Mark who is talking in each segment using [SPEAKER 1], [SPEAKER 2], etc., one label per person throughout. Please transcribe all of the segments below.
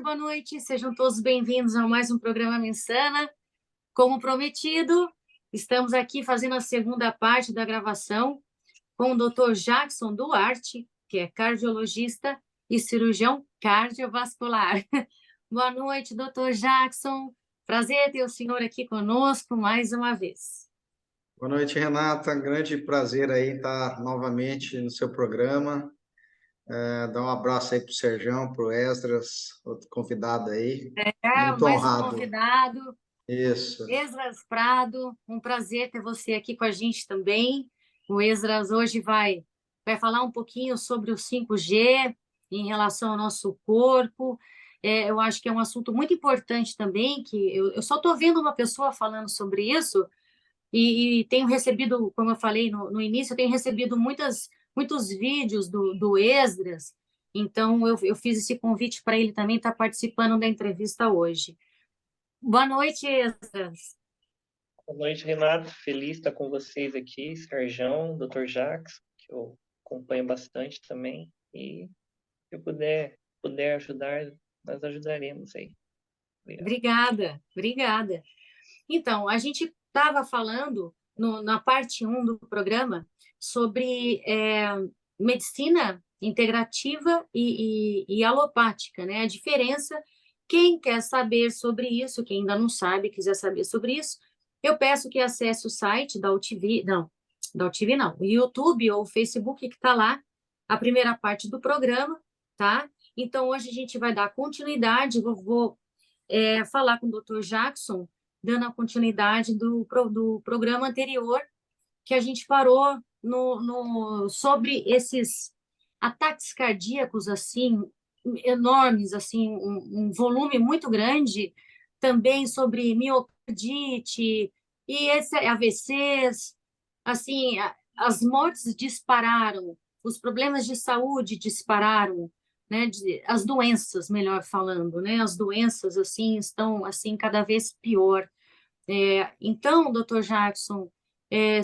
[SPEAKER 1] boa noite. Sejam todos bem-vindos a mais um programa Mensana. Como prometido, estamos aqui fazendo a segunda parte da gravação com o Dr. Jackson Duarte, que é cardiologista e cirurgião cardiovascular. Boa noite, Dr. Jackson. Prazer ter o senhor aqui conosco mais uma vez.
[SPEAKER 2] Boa noite, Renata. Grande prazer aí estar novamente no seu programa. Dar um abraço aí para o Serjão, para o Esdras, outro convidado aí. Muito
[SPEAKER 1] Mais um
[SPEAKER 2] honrado.
[SPEAKER 1] convidado,
[SPEAKER 2] Isso.
[SPEAKER 1] Esdras Prado. Um prazer ter você aqui com a gente também. O Esdras hoje vai falar um pouquinho sobre o 5G em relação ao nosso corpo. Eu acho que é um assunto muito importante também, que eu só estou vendo uma pessoa falando sobre isso, e tenho recebido, como eu falei no início, eu tenho recebido muitos vídeos do Esdras, então eu fiz esse convite para ele também estar participando da entrevista hoje. Boa noite, Esdras.
[SPEAKER 3] Boa noite, Renato. Feliz de estar com vocês aqui, Serjão, Dr. Jackson, que eu acompanho bastante também. E se eu puder ajudar, nós ajudaremos aí.
[SPEAKER 1] Obrigada, obrigada. Então, a gente estava falando na parte 1 do programa sobre medicina integrativa e alopática, né? A diferença, quem quer saber sobre isso, quem ainda não sabe, quiser saber sobre isso, eu peço que acesse o site da UTV, não, da UTV não, o YouTube ou o Facebook que está lá, a primeira parte do programa, tá? Então, hoje a gente vai dar continuidade, vou falar com o Dr. Jackson, dando a continuidade do programa anterior, que a gente parou sobre esses ataques cardíacos, assim, enormes, assim, um volume muito grande, também sobre miocardite e AVCs, assim, as mortes dispararam, os problemas de saúde dispararam, né, as doenças, melhor falando, né, as doenças, assim, estão, assim, cada vez pior. Então, doutor Jackson,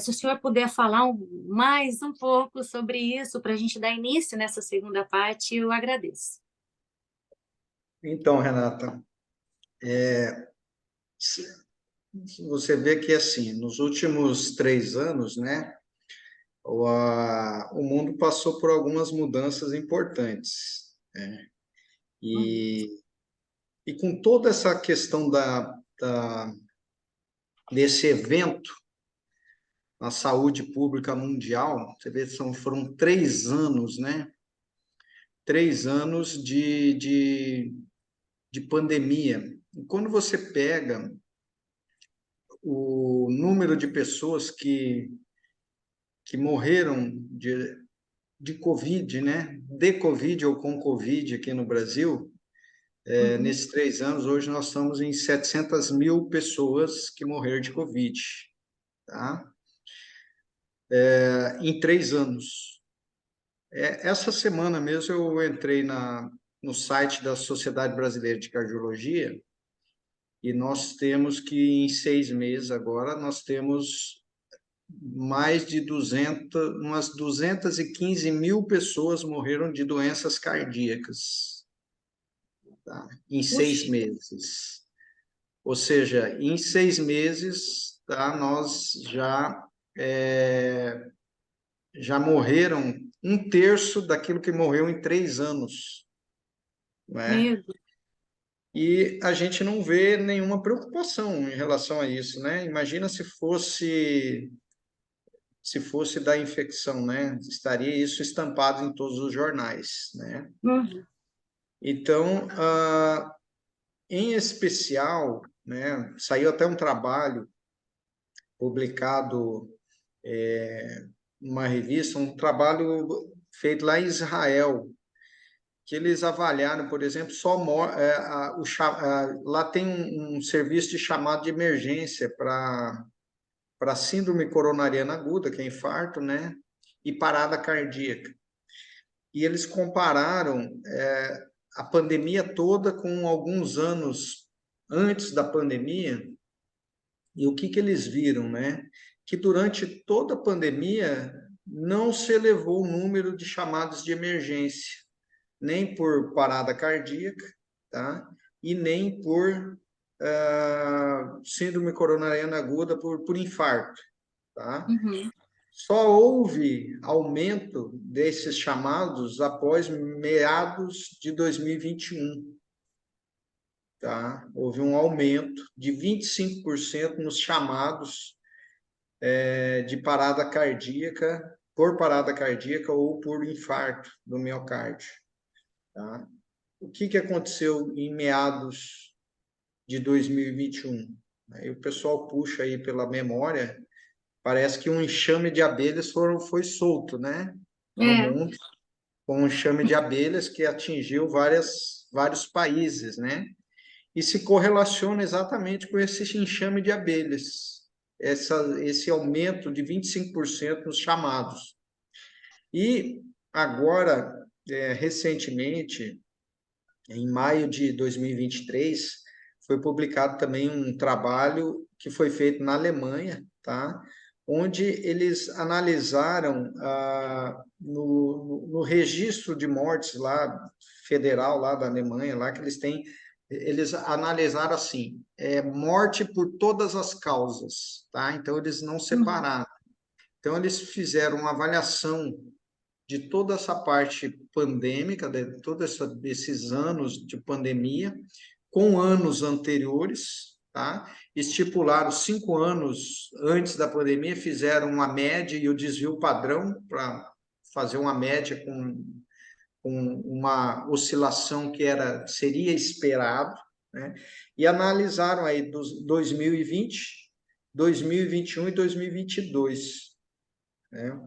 [SPEAKER 1] se o senhor puder falar mais um pouco sobre isso, para a gente dar início nessa segunda parte, eu agradeço.
[SPEAKER 2] Então, Renata, você vê que, assim, nos últimos 3 anos, né, o mundo passou por algumas mudanças importantes, né? E com toda essa questão desse evento na saúde pública mundial, você vê, foram 3 anos, né? 3 anos de pandemia. E quando você pega o número de pessoas que morreram de Covid, né? De Covid ou com Covid aqui no Brasil, nesses 3 anos, hoje nós estamos em 700 mil pessoas que morreram de Covid, tá? Em 3 anos. Essa semana mesmo eu entrei no site da Sociedade Brasileira de Cardiologia e nós temos que, em 6 meses agora, nós temos mais de umas 215 mil pessoas morreram de doenças cardíacas, tá? Em 6 meses. Ou seja, em 6 meses, tá, nós já morreram 1/3 daquilo que morreu em 3 anos, não é? E a gente não vê nenhuma preocupação em relação a isso, né? Imagina se fosse da infecção, né? Estaria isso estampado em todos os jornais, né? Então, em especial, né? Saiu até um trabalho publicado numa revista, um trabalho feito lá em Israel, que eles avaliaram, por exemplo, lá tem um serviço de chamado de emergência para síndrome coronariana aguda, que é infarto, né? E parada cardíaca. E eles compararam a pandemia toda com alguns anos antes da pandemia, e o que eles viram, né? Que durante toda a pandemia não se elevou o número de chamados de emergência, nem por parada cardíaca, tá? E nem por síndrome coronariana aguda por infarto, tá?
[SPEAKER 1] Uhum.
[SPEAKER 2] Só houve aumento desses chamados após meados de 2021, tá? Houve um aumento de 25% nos chamados de parada cardíaca, por parada cardíaca ou por infarto do miocárdio, tá? O que aconteceu em meados de 2021? Aí o pessoal puxa aí pela memória, parece que um enxame de abelhas foi solto, né? No
[SPEAKER 1] É.
[SPEAKER 2] mundo, com um enxame de abelhas que atingiu vários países, né? E se correlaciona exatamente com esse enxame de abelhas, esse aumento de 25% nos chamados. E agora, recentemente, em maio de 2023, foi publicado também um trabalho que foi feito na Alemanha, tá? Onde eles analisaram no registro de mortes lá federal lá da Alemanha, lá que eles têm, eles analisaram assim, morte por todas as causas, tá? Então eles não separaram. Então eles fizeram uma avaliação de toda essa parte pandêmica, de todos esses anos de pandemia, com anos anteriores, tá? Estipularam 5 anos antes da pandemia, fizeram uma média e o desvio padrão para fazer uma média com uma oscilação que seria esperado, né? E analisaram aí dos 2020, 2021 e 2022, né?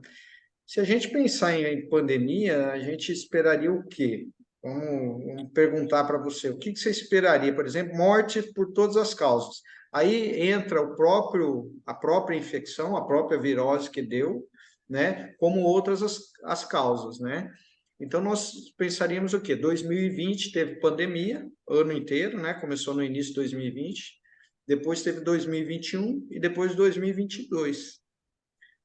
[SPEAKER 2] Se a gente pensar em pandemia, a gente esperaria o quê? Vamos perguntar para você, o que você esperaria? Por exemplo, morte por todas as causas. Aí entra a própria infecção, a própria virose que deu, né? Como outras as causas, né? Então, nós pensaríamos o quê? 2020 teve pandemia, ano inteiro, né? Começou no início de 2020, depois teve 2021 e depois 2022.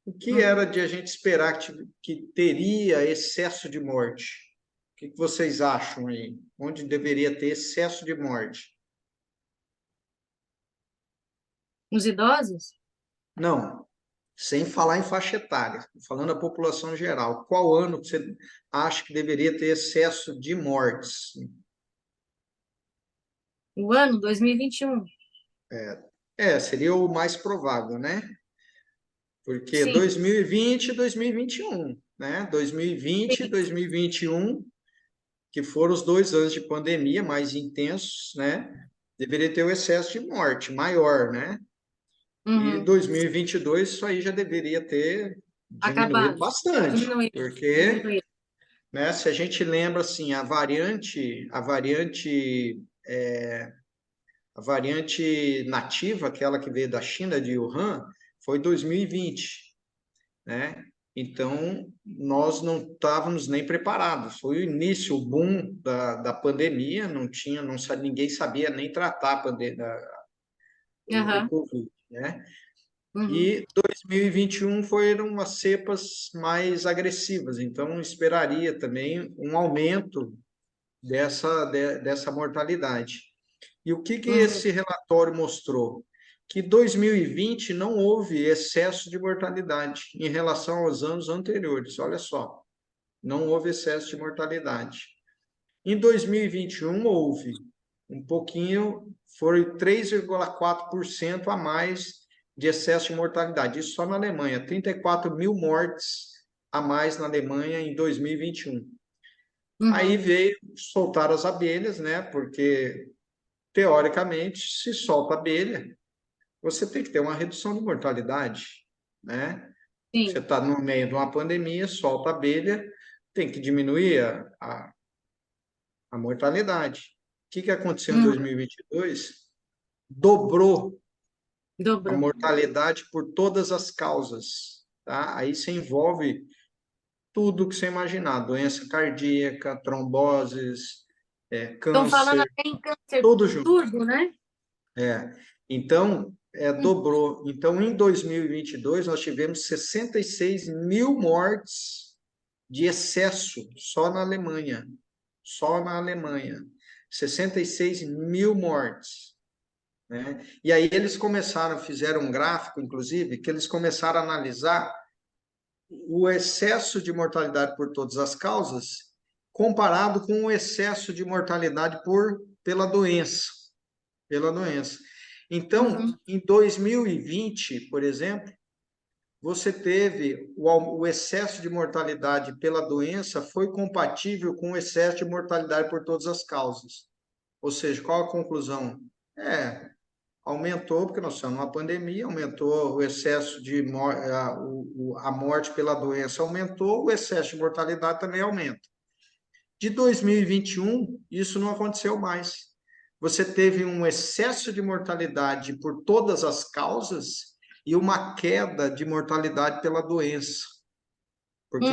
[SPEAKER 2] O que era de a gente esperar que teria excesso de morte? O que vocês acham aí? Onde deveria ter excesso de morte?
[SPEAKER 1] Os idosos?
[SPEAKER 2] Não, sem falar em faixa etária, falando da população geral. Qual ano você acha que deveria ter excesso de mortes?
[SPEAKER 1] O ano 2021.
[SPEAKER 2] Seria o mais provável, né? Porque
[SPEAKER 1] Sim.
[SPEAKER 2] 2020 e 2021, né? 2020 e 2021, que foram os 2 anos de pandemia mais intensos, né? Deveria ter o excesso de morte maior, né? E
[SPEAKER 1] Uhum.
[SPEAKER 2] 2022, isso aí já deveria ter diminuído
[SPEAKER 1] Acabado.
[SPEAKER 2] bastante,
[SPEAKER 1] Diminuir.
[SPEAKER 2] porque,
[SPEAKER 1] Diminuir.
[SPEAKER 2] né, se a gente lembra assim, a variante nativa, aquela que veio da China, de Wuhan, foi 2020, né? Então, nós não estávamos nem preparados. Foi o início, o boom da pandemia, ninguém sabia nem tratar o
[SPEAKER 1] Aham.
[SPEAKER 2] Covid, né?
[SPEAKER 1] Uhum.
[SPEAKER 2] E 2021 foram umas cepas mais agressivas, então esperaria também um aumento dessa mortalidade. E o que
[SPEAKER 1] Uhum.
[SPEAKER 2] esse relatório mostrou? Que 2020 não houve excesso de mortalidade em relação aos anos anteriores. Olha só, não houve excesso de mortalidade. Em 2021 houve um pouquinho, foi 3,4% a mais de excesso de mortalidade. Isso só na Alemanha, 34 mil mortes a mais na Alemanha em 2021. Aí
[SPEAKER 1] Uhum.
[SPEAKER 2] veio soltar as abelhas, né? Porque teoricamente, se solta abelha, você tem que ter uma redução de mortalidade, né? Você
[SPEAKER 1] Sim.
[SPEAKER 2] está no meio de uma pandemia, solta abelha, tem que diminuir a mortalidade. O que aconteceu em
[SPEAKER 1] Uhum.
[SPEAKER 2] 2022? Dobrou a
[SPEAKER 1] Dobrou.
[SPEAKER 2] mortalidade por todas as causas, tá? Aí você envolve tudo que você imaginar, doença cardíaca, tromboses,
[SPEAKER 1] Estão falando
[SPEAKER 2] câncer,
[SPEAKER 1] até em câncer,
[SPEAKER 2] tudo junto.
[SPEAKER 1] tudo, né?
[SPEAKER 2] Então,
[SPEAKER 1] Hum.
[SPEAKER 2] dobrou. Então, em 2022, nós tivemos 66 mil mortes de excesso só na Alemanha. Só na Alemanha. 66 mil mortes, né? E aí eles fizeram um gráfico, inclusive, que eles começaram a analisar o excesso de mortalidade por todas as causas comparado com o excesso de mortalidade pela doença. Então, em 2020, por exemplo, você teve o excesso de mortalidade pela doença foi compatível com o excesso de mortalidade por todas as causas. Ou seja, qual a conclusão? Aumentou, porque nós estamos numa pandemia, aumentou o excesso de a morte pela doença aumentou, o excesso de mortalidade também aumenta. De 2021, isso não aconteceu mais. Você teve um excesso de mortalidade por todas as causas e uma queda de mortalidade pela doença. Porque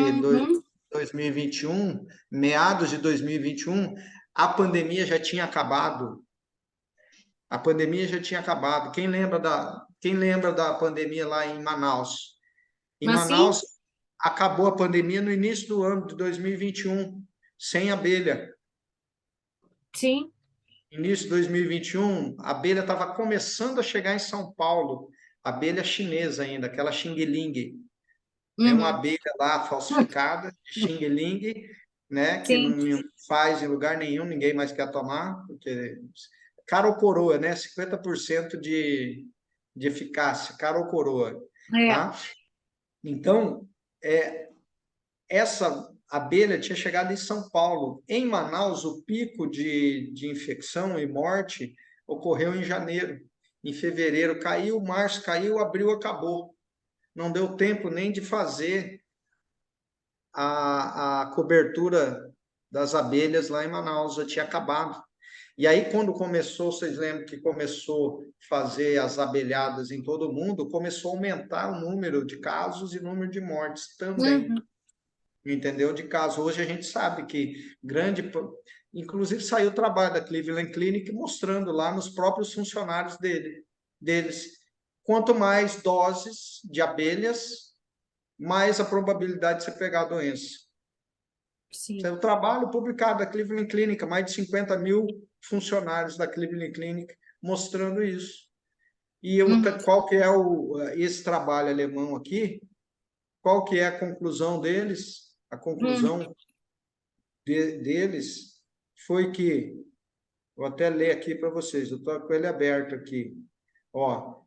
[SPEAKER 2] 2021, meados de 2021, a pandemia já tinha acabado. A pandemia já tinha acabado. Quem lembra da pandemia lá em Manaus? Em
[SPEAKER 1] Assim?
[SPEAKER 2] Manaus, acabou a pandemia no início do ano de 2021, sem abelha.
[SPEAKER 1] Sim.
[SPEAKER 2] Início de 2021, a abelha estava começando a chegar em São Paulo, abelha chinesa ainda, aquela Xing Ling. É uma abelha lá falsificada, Xing Ling, né, que
[SPEAKER 1] Sim.
[SPEAKER 2] não faz em lugar nenhum, ninguém mais quer tomar, porque cara ou coroa, né? 50% de eficácia, cara ou coroa,
[SPEAKER 1] É.
[SPEAKER 2] tá? Então, essa abelha tinha chegado em São Paulo. Em Manaus, o pico de infecção e morte ocorreu em janeiro. Em fevereiro caiu, março caiu, abril acabou. Não deu tempo nem de fazer a cobertura das abelhas lá em Manaus, já tinha acabado. E aí, quando começou, vocês lembram que começou a fazer as abelhadas em todo mundo, começou a aumentar o número de casos e o número de mortes também. Entendeu? De casos. Hoje a gente sabe que inclusive saiu o trabalho da Cleveland Clinic mostrando lá nos próprios funcionários deles. Quanto mais doses de abelhas, mais a probabilidade de você pegar a doença.
[SPEAKER 1] Sim.
[SPEAKER 2] Saiu o trabalho publicado da Cleveland Clinic, mais de 50 mil funcionários da Cleveland Clinic mostrando isso. E qual que é esse trabalho alemão aqui? Qual que é a conclusão deles? A conclusão deles foi que, vou até ler aqui para vocês, eu estou com ele aberto aqui. Ó,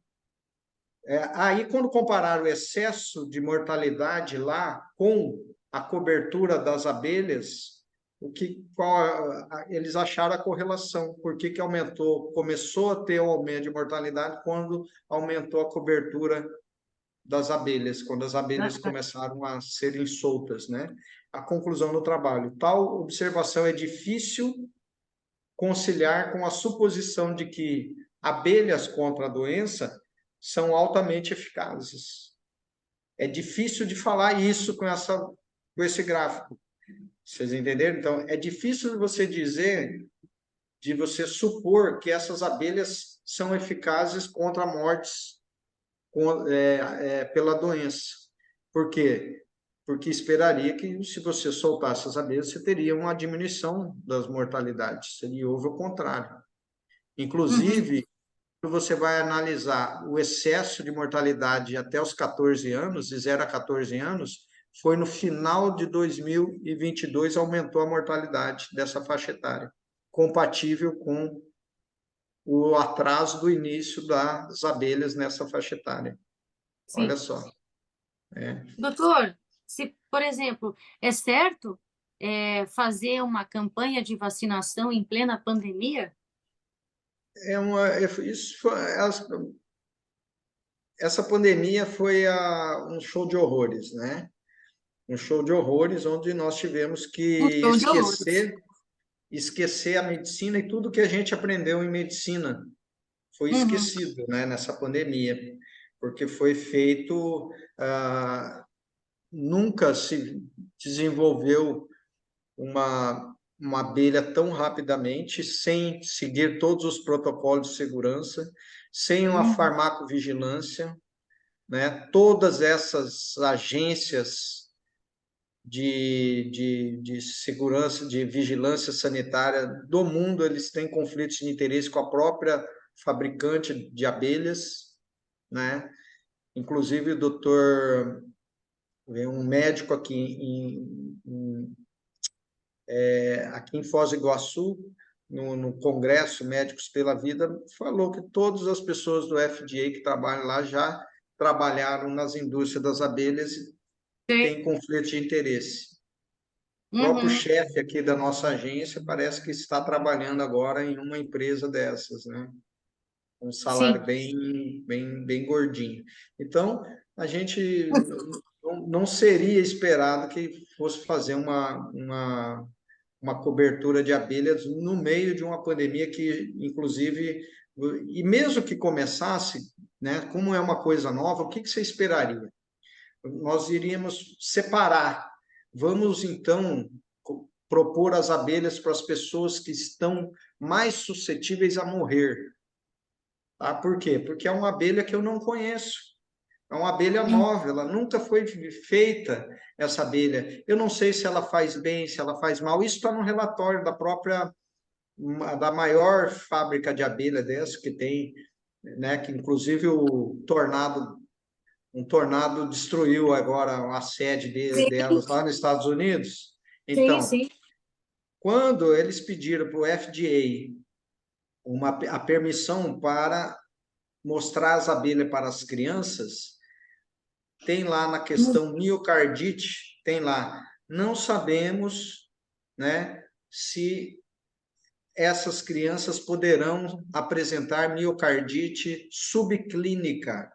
[SPEAKER 2] aí, quando compararam o excesso de mortalidade lá com a cobertura das abelhas, eles acharam a correlação. Por que aumentou? Começou a ter o aumento de mortalidade quando aumentou a cobertura das abelhas, quando as abelhas começaram a serem soltas, né? A conclusão do trabalho. Tal observação é difícil conciliar com a suposição de que abelhas contra a doença são altamente eficazes. É difícil de falar isso com esse gráfico. Vocês entenderam? Então, é difícil você dizer, de você supor que essas abelhas são eficazes contra mortes pela doença. Por quê? Porque esperaria que, se você soltasse as abelhas, você teria uma diminuição das mortalidades. Seria houve o contrário. Inclusive, quando você vai analisar o excesso de mortalidade até os 14 anos, de 0 a 14 anos, foi no final de 2022 aumentou a mortalidade dessa faixa etária, compatível com o atraso do início das abelhas nessa faixa etária.
[SPEAKER 1] Sim.
[SPEAKER 2] Olha só.
[SPEAKER 1] Doutor, se, por exemplo, é certo fazer uma campanha de vacinação em plena pandemia?
[SPEAKER 2] Essa pandemia foi um show de horrores, né? Um show de horrores onde nós tivemos que
[SPEAKER 1] Um show de horrores.
[SPEAKER 2] esquecer a medicina e tudo que a gente aprendeu em medicina foi esquecido, né, nessa pandemia, porque foi feito, nunca se desenvolveu uma abelha tão rapidamente, sem seguir todos os protocolos de segurança, sem uma farmacovigilância, né? Todas essas agências de segurança, de vigilância sanitária do mundo, eles têm conflitos de interesse com a própria fabricante de abelhas, né? Inclusive, o doutor, um médico aqui em Foz do Iguaçu, no Congresso Médicos pela Vida, falou que todas as pessoas do FDA que trabalham lá já trabalharam nas indústrias das abelhas e
[SPEAKER 1] Sei.
[SPEAKER 2] têm conflito de interesse. O próprio
[SPEAKER 1] Uhum.
[SPEAKER 2] chefe aqui da nossa agência parece que está trabalhando agora em uma empresa dessas, né? Um salário
[SPEAKER 1] Sim.
[SPEAKER 2] bem gordinho. Então, a gente não seria esperado que fosse fazer uma cobertura de abelhas no meio de uma pandemia que, inclusive, e mesmo que começasse, né, como é uma coisa nova, o que você esperaria? Nós iríamos separar. Vamos, então, propor as abelhas para as pessoas que estão mais suscetíveis a morrer. Tá? Por quê? Porque é uma abelha que eu não conheço. É uma abelha nova, ela nunca foi feita, essa abelha. Eu não sei se ela faz bem, se ela faz mal. Isso está no relatório da maior fábrica de abelha dessa que tem, né? Que inclusive um tornado destruiu agora a sede
[SPEAKER 1] Sim,
[SPEAKER 2] delas lá nos Estados Unidos.
[SPEAKER 1] sim,
[SPEAKER 2] Então,
[SPEAKER 1] sim.
[SPEAKER 2] quando eles pediram para o FDA a permissão para mostrar as abelhas para as crianças, tem lá na questão miocardite, tem lá, não sabemos, né, se essas crianças poderão apresentar miocardite subclínica.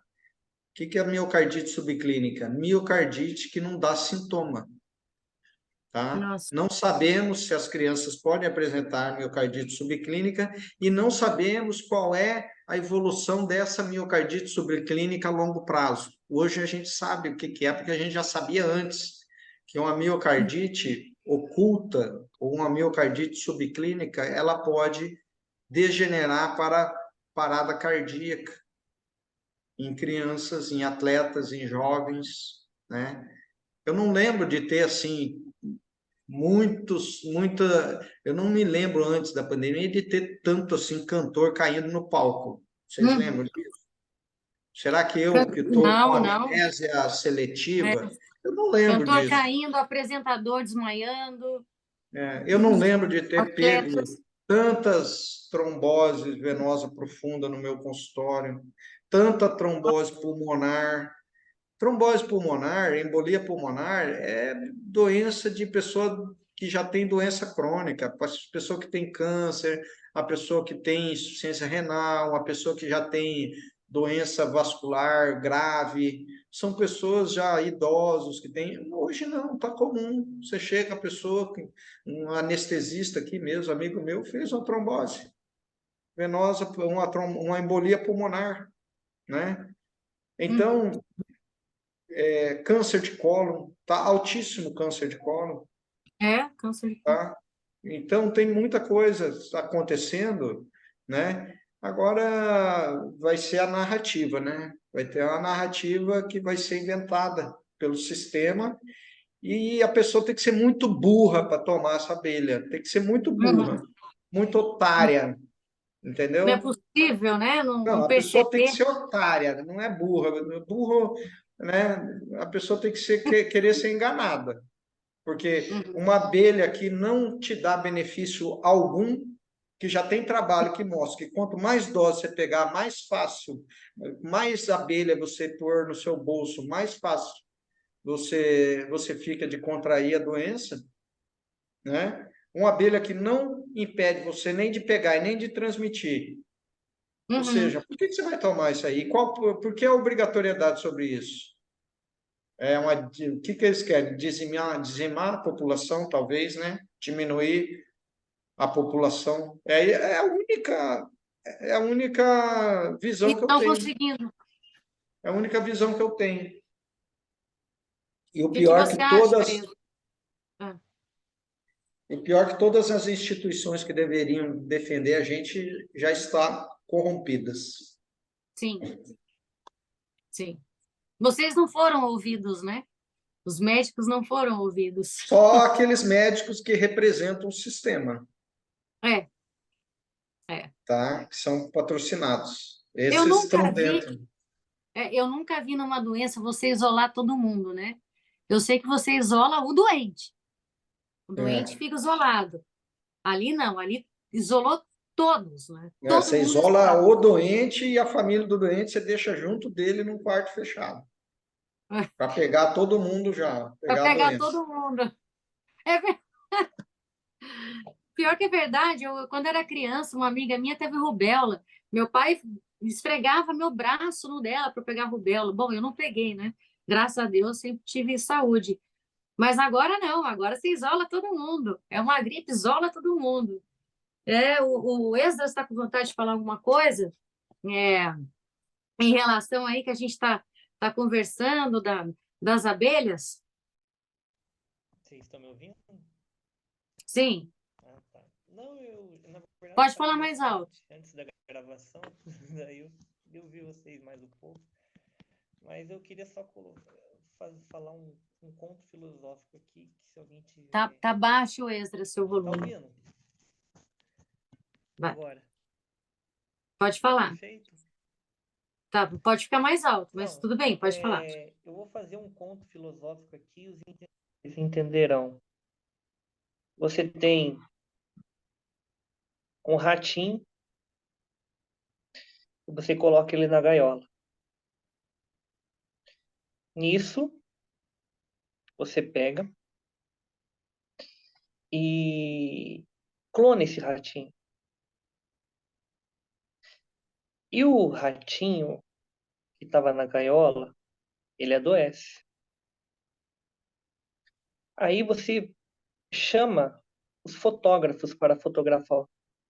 [SPEAKER 2] O que é a miocardite subclínica? Miocardite que não dá sintoma, tá?
[SPEAKER 1] Nossa.
[SPEAKER 2] Não sabemos se as crianças podem apresentar miocardite subclínica e não sabemos qual é a evolução dessa miocardite subclínica a longo prazo. Hoje a gente sabe o que é, porque a gente já sabia antes que uma miocardite oculta ou uma miocardite subclínica, ela pode degenerar para parada cardíaca em crianças, em atletas, em jovens, né? Eu não lembro de ter assim eu não me lembro antes da pandemia de ter tanto assim cantor caindo no palco. Vocês
[SPEAKER 1] Uhum.
[SPEAKER 2] lembram disso? Será que eu que estou com
[SPEAKER 1] Não, não.
[SPEAKER 2] amnésia
[SPEAKER 1] É.
[SPEAKER 2] seletiva? Eu não lembro
[SPEAKER 1] Cantor
[SPEAKER 2] disso.
[SPEAKER 1] caindo, apresentador desmaiando,
[SPEAKER 2] Eu não lembro de ter pego
[SPEAKER 1] atletas.
[SPEAKER 2] tantas tromboses venosa profunda no meu consultório, tanta trombose pulmonar. Trombose pulmonar, embolia pulmonar, é doença de pessoa que já tem doença crônica, a pessoa que tem câncer, a pessoa que tem insuficiência renal, a pessoa que já tem doença vascular grave, são pessoas já idosos que têm. Hoje não, está comum. Você chega, a pessoa, um anestesista aqui mesmo, amigo meu, fez uma trombose venosa, uma embolia pulmonar, né?
[SPEAKER 1] Uhum.
[SPEAKER 2] Então, câncer de cólon, tá altíssimo câncer de cólon,
[SPEAKER 1] É, câncer de colo.
[SPEAKER 2] tá? Então tem muita coisa acontecendo, né? Agora vai ser a narrativa, né? Vai ter uma narrativa que vai ser inventada pelo sistema e a pessoa tem que ser muito burra para tomar essa abelha, tem que ser muito
[SPEAKER 1] Uhum.
[SPEAKER 2] burra, muito otária,
[SPEAKER 1] Não é
[SPEAKER 2] entendeu?
[SPEAKER 1] possível, né? Não,
[SPEAKER 2] Não,
[SPEAKER 1] não
[SPEAKER 2] a pessoa tem que
[SPEAKER 1] perceber.
[SPEAKER 2] ser otária, não é burra. Burro, né? A pessoa tem que querer ser enganada. Porque
[SPEAKER 1] Uhum.
[SPEAKER 2] uma abelha que não te dá benefício algum, que já tem trabalho que mostra que quanto mais dose você pegar, mais fácil, mais abelha você pôr no seu bolso, mais fácil você fica de contrair a doença, né? Uma abelha que não impede você nem de pegar e nem de transmitir. Ou
[SPEAKER 1] Uhum.
[SPEAKER 2] seja, por que você vai tomar isso aí? Por que a obrigatoriedade sobre isso? O que eles querem? Dizimar a população, talvez, né? Diminuir a população. É a única
[SPEAKER 1] E
[SPEAKER 2] visão que eu
[SPEAKER 1] estão
[SPEAKER 2] tenho.
[SPEAKER 1] conseguindo.
[SPEAKER 2] É a única visão que eu tenho. E
[SPEAKER 1] O que que você acha, Enzo? Ah,
[SPEAKER 2] o pior que todas as instituições que deveriam defender a gente já estão corrompidas.
[SPEAKER 1] sim, sim. Vocês não foram ouvidos, né? Os médicos não foram ouvidos.
[SPEAKER 2] Só aqueles médicos que representam o sistema,
[SPEAKER 1] É, é.
[SPEAKER 2] tá? Que são patrocinados.
[SPEAKER 1] Eu
[SPEAKER 2] Esses
[SPEAKER 1] nunca
[SPEAKER 2] estão
[SPEAKER 1] vi,
[SPEAKER 2] dentro.
[SPEAKER 1] eu nunca vi numa doença você isolar todo mundo, né? Eu sei que você isola o doente. O doente
[SPEAKER 2] É.
[SPEAKER 1] fica isolado. Ali não, ali isolou todos, né?
[SPEAKER 2] É,
[SPEAKER 1] Todo
[SPEAKER 2] você
[SPEAKER 1] mundo
[SPEAKER 2] isola
[SPEAKER 1] isolado.
[SPEAKER 2] o doente e a família do doente, você deixa junto dele num quarto fechado. Para pegar todo mundo já,
[SPEAKER 1] Para
[SPEAKER 2] pegar a
[SPEAKER 1] pegar
[SPEAKER 2] doença.
[SPEAKER 1] todo mundo. É pior que é verdade, quando era criança, uma amiga minha teve rubéola. Meu pai esfregava meu braço no dela para pegar rubéola. Bom, eu não peguei, né? Graças a Deus, sempre tive saúde. Mas agora não, agora se isola todo mundo. É uma gripe, isola todo mundo. O Esdras está com vontade de falar alguma coisa é, em relação aí que a gente tá conversando das abelhas?
[SPEAKER 3] Vocês estão me ouvindo?
[SPEAKER 1] Sim,
[SPEAKER 3] Ah, tá. Não, eu, na verdade,
[SPEAKER 1] pode
[SPEAKER 3] estava
[SPEAKER 1] falar
[SPEAKER 3] no
[SPEAKER 1] mais alto.
[SPEAKER 3] site antes da gravação, daí eu vi vocês mais um pouco. Mas eu queria só falar um conto filosófico aqui, que se alguém
[SPEAKER 1] Tá,
[SPEAKER 3] tiver.
[SPEAKER 1] tá baixo, Esdras, seu
[SPEAKER 3] Tá
[SPEAKER 1] volume.
[SPEAKER 3] ouvindo?
[SPEAKER 1] Vai,
[SPEAKER 3] Agora,
[SPEAKER 1] pode
[SPEAKER 3] tá
[SPEAKER 1] falar.
[SPEAKER 3] perfeito?
[SPEAKER 1] Tá, pode ficar mais alto, mas
[SPEAKER 3] Então,
[SPEAKER 1] tudo bem, pode falar.
[SPEAKER 3] eu vou fazer um conto filosófico aqui, os entendedores entenderão. Você tem um ratinho, e você coloca ele na gaiola. Nisso, você pega e clona esse ratinho. E o ratinho que estava na gaiola, ele adoece. Aí você chama os fotógrafos para fotografar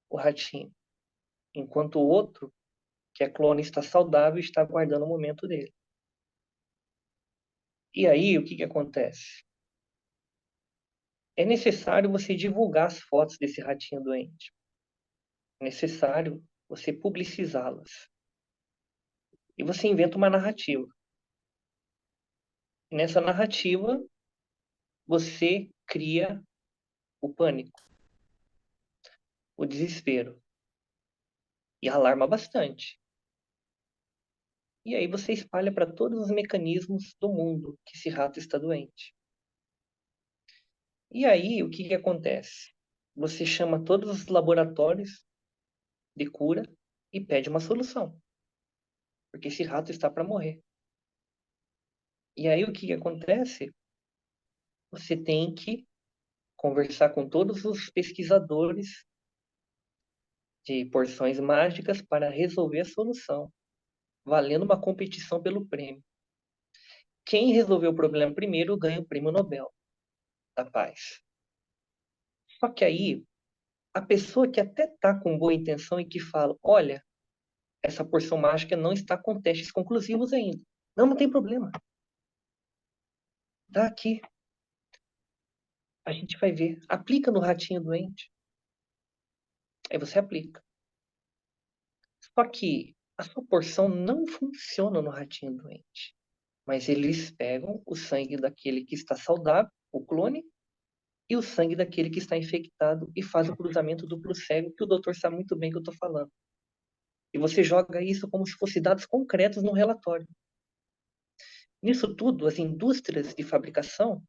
[SPEAKER 3] o ratinho, enquanto o outro, que é clone, está saudável e está aguardando o momento dele. E aí, o que que acontece? É necessário você divulgar as fotos desse ratinho doente. É necessário você publicizá-las. E você inventa uma narrativa. E nessa narrativa, você cria o pânico, o desespero. E alarma bastante. E aí você espalha para todos os mecanismos do mundo que esse rato está doente. E aí, o que que acontece? Você chama todos os laboratórios de cura e pede uma solução, porque esse rato está para morrer. E aí, o que que acontece? Você tem que conversar com todos os pesquisadores de porções mágicas para resolver a solução, valendo uma competição pelo prêmio. Quem resolveu o problema primeiro ganha o prêmio Nobel da Paz. Só que aí, a pessoa que até está com boa intenção e que fala, olha, essa porção mágica não está com testes conclusivos ainda. Não tem problema. Tá aqui. A gente vai ver. Aplica no ratinho doente. Aí você aplica. Só que a sua porção não funciona no ratinho doente. Mas eles pegam o sangue daquele que está saudável, o clone, e o sangue daquele que está infectado e faz o cruzamento duplo cego, que o doutor sabe muito bem que eu estou falando. E você joga isso como se fosse dados concretos no relatório. Nisso tudo, as indústrias de fabricação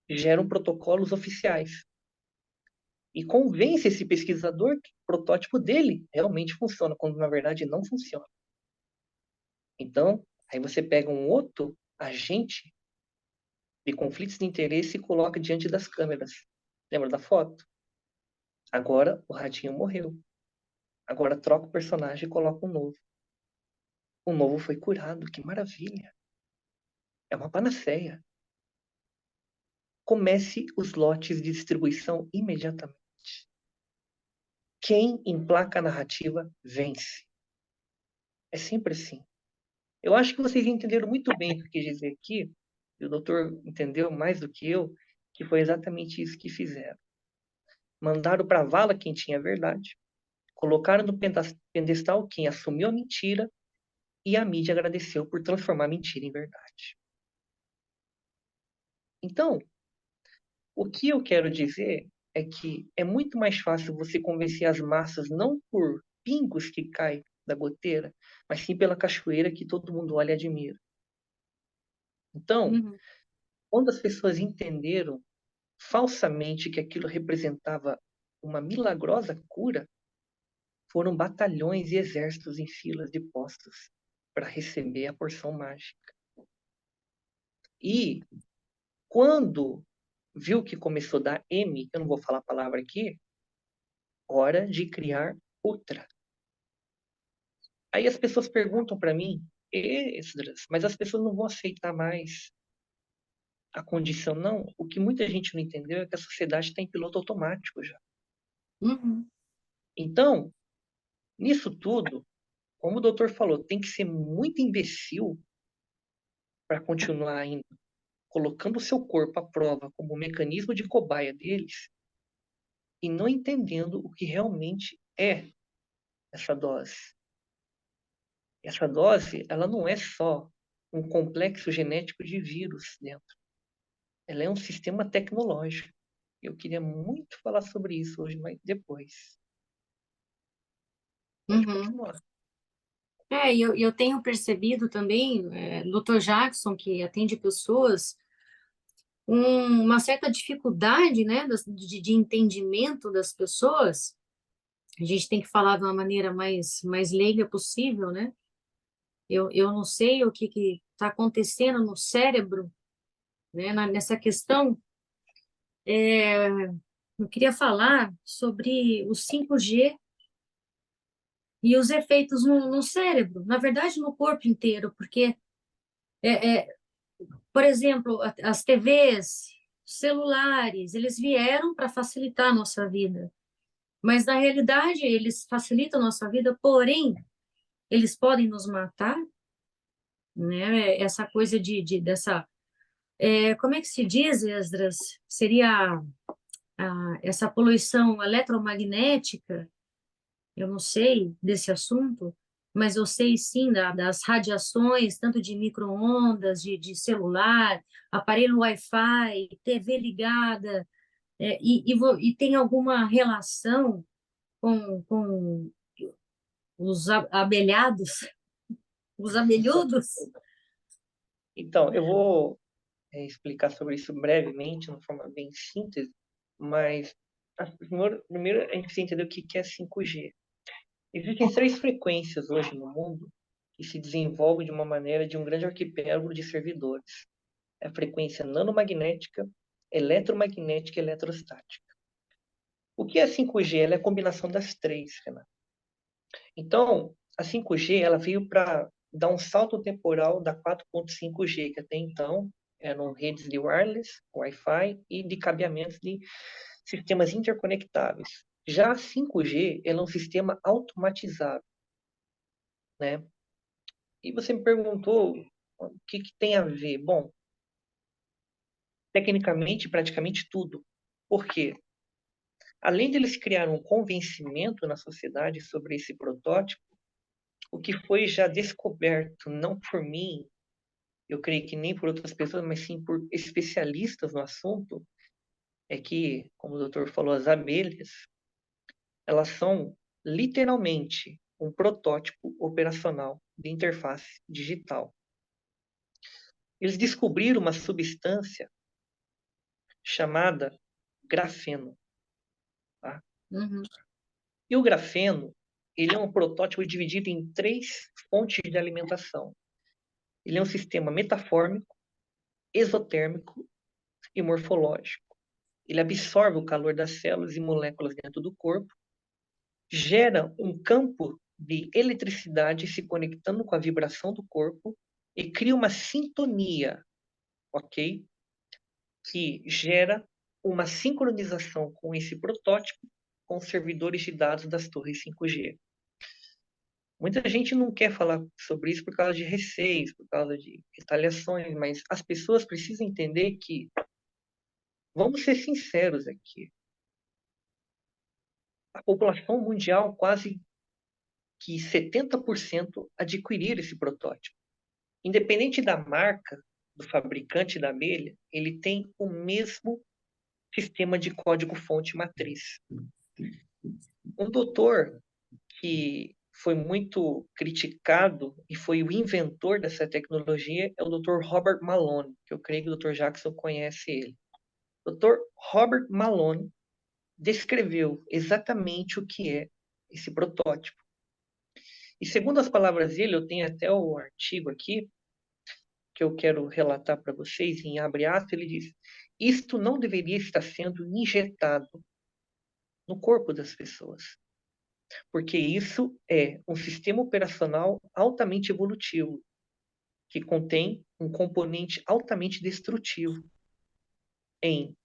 [SPEAKER 3] geram protocolos oficiais e convence esse pesquisador que o protótipo dele realmente funciona, quando na verdade não funciona. Então, aí você pega um outro agente de conflitos de interesse e coloca diante das câmeras. Lembra da foto? Agora o ratinho morreu. Agora troca o personagem e coloca um novo. O novo foi curado, que maravilha. É uma panaceia. Comece os lotes de distribuição imediatamente. Quem emplaca a narrativa vence. É sempre assim. Eu acho que vocês entenderam muito bem o que eu quis dizer aqui, e o doutor entendeu mais do que eu, que foi exatamente isso que fizeram. Mandaram para a vala quem tinha a verdade, colocaram no pedestal quem assumiu a mentira, e a mídia agradeceu por transformar a mentira em verdade. Então, o que eu quero dizer é que é muito mais fácil você convencer as massas não por pingos que caem da goteira, mas sim pela cachoeira que todo mundo olha e admira. Então,
[SPEAKER 1] Uhum.
[SPEAKER 3] quando as pessoas entenderam falsamente que aquilo representava uma milagrosa cura, foram batalhões e exércitos em filas de postos para receber a porção mágica. E quando viu que começou a dar M, eu não vou falar a palavra aqui, hora de criar outra. Aí as pessoas perguntam para mim, Esdras, mas as pessoas não vão aceitar mais a condição. Não, o que muita gente não entendeu é que a sociedade está em piloto automático já.
[SPEAKER 1] Uhum.
[SPEAKER 3] Então, nisso tudo, como o doutor falou, tem que ser muito imbecil para continuar ainda colocando o seu corpo à prova como mecanismo de cobaia deles e não entendendo o que realmente é essa dose. Essa dose, ela não é só um complexo genético de vírus dentro. Ela é um sistema tecnológico. Eu queria muito falar sobre isso hoje, mas depois. Pode
[SPEAKER 1] Uhum.
[SPEAKER 3] continuar.
[SPEAKER 1] Eu tenho percebido também, Dr. Jackson, que atende pessoas, uma certa dificuldade, né, de entendimento das pessoas. A gente tem que falar de uma maneira mais leiga possível, né? Eu não sei o que está acontecendo no cérebro, né, nessa questão. Eu queria falar sobre o 5G e os efeitos no cérebro, na verdade, no corpo inteiro, porque, é, é, por exemplo, as TVs, celulares, eles vieram para facilitar a nossa vida, mas na realidade eles facilitam a nossa vida, porém, eles podem nos matar, né? Essa coisa dessa. Como é que se diz, Esdras? Seria essa poluição eletromagnética. Eu não sei desse assunto, mas eu sei sim das radiações, tanto de micro-ondas, de celular, aparelho Wi-Fi, TV ligada, e tem alguma relação com os abelhados, os abelhudos?
[SPEAKER 3] Então, eu vou explicar sobre isso brevemente, de uma forma bem síntese, mas primeiro a gente precisa entender o que é 5G. Existem 3 frequências hoje no mundo que se desenvolvem de uma maneira de um grande arquipélago de servidores. É a frequência nanomagnética, eletromagnética e eletrostática. O que é a 5G? Ela é a combinação das três, Renato. Então, a 5G ela veio para dar um salto temporal da 4.5G, que até então eram redes de wireless, Wi-Fi e de cabeamentos de sistemas interconectáveis. Já a 5G ela é um sistema automatizado, né? E você me perguntou o que tem a ver. Bom, tecnicamente, praticamente tudo. Por quê? Além de eles criar um convencimento na sociedade sobre esse protótipo, o que foi já descoberto, não por mim, eu creio que nem por outras pessoas, mas sim por especialistas no assunto, é que, como o doutor falou, as abelhas, elas são literalmente um protótipo operacional de interface digital. Eles descobriram uma substância chamada grafeno. Tá?
[SPEAKER 1] Uhum.
[SPEAKER 3] E o grafeno, ele é um protótipo dividido em 3 fontes de alimentação. Ele é um sistema metafórmico, exotérmico e morfológico. Ele absorve o calor das células e moléculas dentro do corpo, gera um campo de eletricidade se conectando com a vibração do corpo e cria uma sintonia, ok? Que gera uma sincronização com esse protótipo com os servidores de dados das torres 5G. Muita gente não quer falar sobre isso por causa de receios, por causa de retaliações, mas as pessoas precisam entender que, vamos ser sinceros aqui, a população mundial quase que 70% adquirir esse protótipo. Independente da marca, do fabricante da abelha, ele tem o mesmo sistema de código-fonte matriz. Um doutor que foi muito criticado e foi o inventor dessa tecnologia é o Dr. Robert Malone, que eu creio que o Dr. Jackson conhece ele. O Dr. Robert Malone descreveu exatamente o que é esse protótipo. E segundo as palavras dele, eu tenho até o artigo aqui, que eu quero relatar para vocês, em abre aspas, ele diz: isto não deveria estar sendo injetado no corpo das pessoas, porque isso é um sistema operacional altamente evolutivo, que contém um componente altamente destrutivo em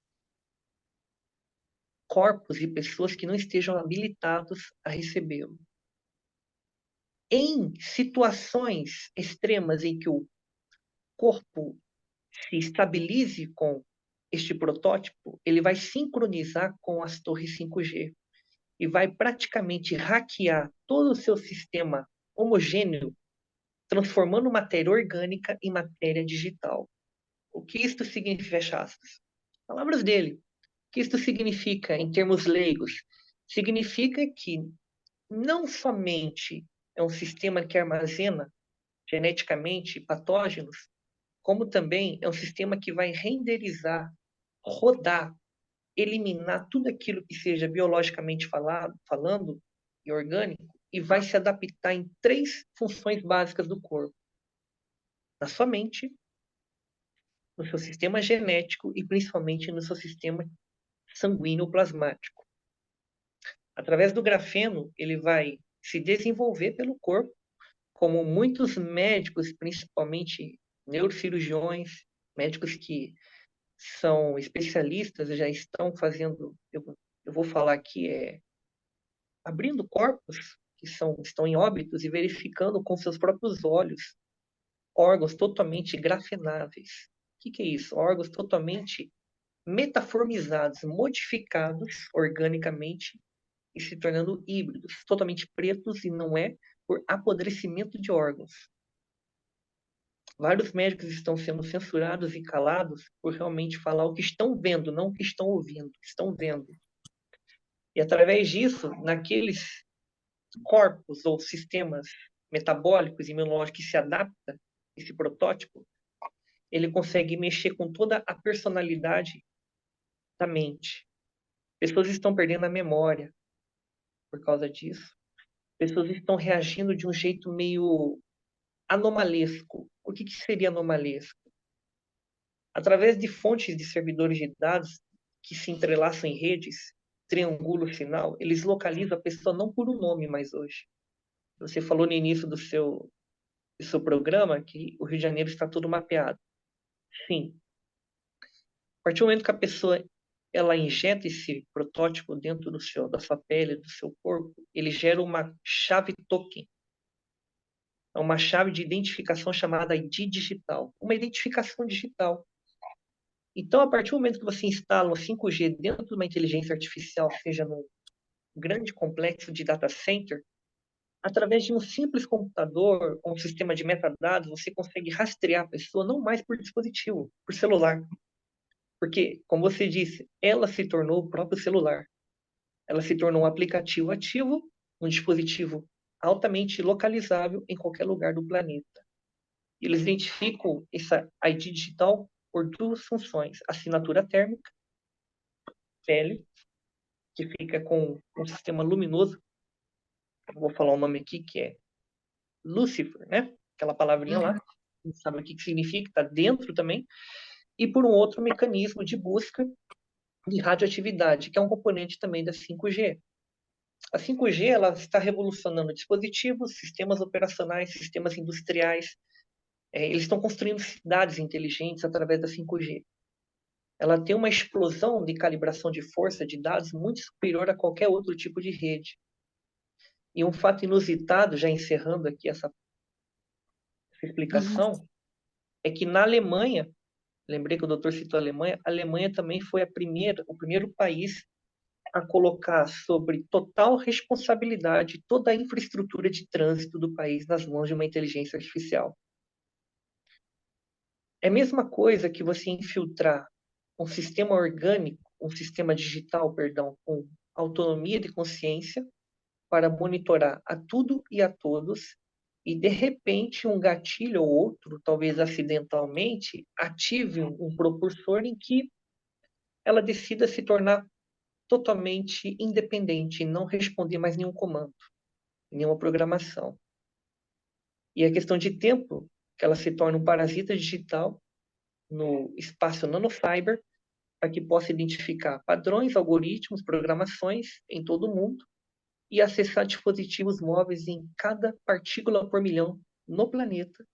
[SPEAKER 3] corpos e pessoas que não estejam habilitados a recebê-lo. Em situações extremas em que o corpo se estabilize com este protótipo, ele vai sincronizar com as torres 5G e vai praticamente hackear todo o seu sistema homogêneo, transformando matéria orgânica em matéria digital. O que isto significa, fecha aspas? Palavras dele. O que isto significa em termos leigos? Significa que não somente é um sistema que armazena geneticamente patógenos, como também é um sistema que vai renderizar, rodar, eliminar tudo aquilo que seja biologicamente falando e orgânico e vai se adaptar em 3 funções básicas do corpo: na sua mente, no seu sistema genético e principalmente no seu sistema sanguíneo plasmático. Através do grafeno, ele vai se desenvolver pelo corpo, como muitos médicos, principalmente neurocirurgiões, médicos que são especialistas, já estão fazendo, eu vou falar aqui, abrindo corpos que estão em óbitos e verificando com seus próprios olhos órgãos totalmente grafenáveis. O que é isso? Órgãos totalmente metaformizados, modificados organicamente e se tornando híbridos, totalmente pretos, e não é por apodrecimento de órgãos. Vários médicos estão sendo censurados e calados por realmente falar o que estão vendo, não o que estão ouvindo, estão vendo. E através disso, naqueles corpos ou sistemas metabólicos e imunológicos que se adaptam a esse protótipo, ele consegue mexer com toda a personalidade da mente. Pessoas estão perdendo a memória por causa disso. Pessoas estão reagindo de um jeito meio anomalesco. O que seria anomalesco? Através de fontes de servidores de dados que se entrelaçam em redes, triangula o sinal, eles localizam a pessoa não por um nome mais hoje. Você falou no início do seu programa que o Rio de Janeiro está todo mapeado. Sim. A partir do momento que a pessoa ela injeta esse protótipo dentro da sua pele, do seu corpo, ele gera uma chave token. É uma chave de identificação chamada ID digital. Uma identificação digital. Então, a partir do momento que você instala o 5G dentro de uma inteligência artificial, seja num grande complexo de data center, através de um simples computador ou um sistema de metadados, você consegue rastrear a pessoa não mais por dispositivo, por celular. Porque, como você disse, ela se tornou o próprio celular. Ela se tornou um aplicativo ativo, um dispositivo altamente localizável em qualquer lugar do planeta. Eles identificam essa ID digital por 2 funções: assinatura térmica, pele, que fica com um sistema luminoso. Eu vou falar o nome aqui, que é Lucifer, né? Aquela palavrinha lá, não sabe o que significa, está dentro também. E por um outro mecanismo de busca de radioatividade, que é um componente também da 5G. A 5G ela está revolucionando dispositivos, sistemas operacionais, sistemas industriais. Eles estão construindo cidades inteligentes através da 5G. Ela tem uma explosão de calibração de força de dados muito superior a qualquer outro tipo de rede. E um fato inusitado, já encerrando aqui essa explicação, é que na Alemanha, lembrei que o doutor citou a Alemanha também foi o primeiro país a colocar sobre total responsabilidade toda a infraestrutura de trânsito do país nas mãos de uma inteligência artificial. É a mesma coisa que você infiltrar um sistema orgânico, um sistema digital, perdão, com autonomia de consciência para monitorar a tudo e a todos, e de repente um gatilho ou outro, talvez acidentalmente, ative um propulsor em que ela decida se tornar totalmente independente e não responder mais nenhum comando, nenhuma programação. E é questão de tempo que ela se torne um parasita digital no espaço nanofiber, para que possa identificar padrões, algoritmos, programações em todo o mundo e acessar dispositivos móveis em cada partícula por milhão no planeta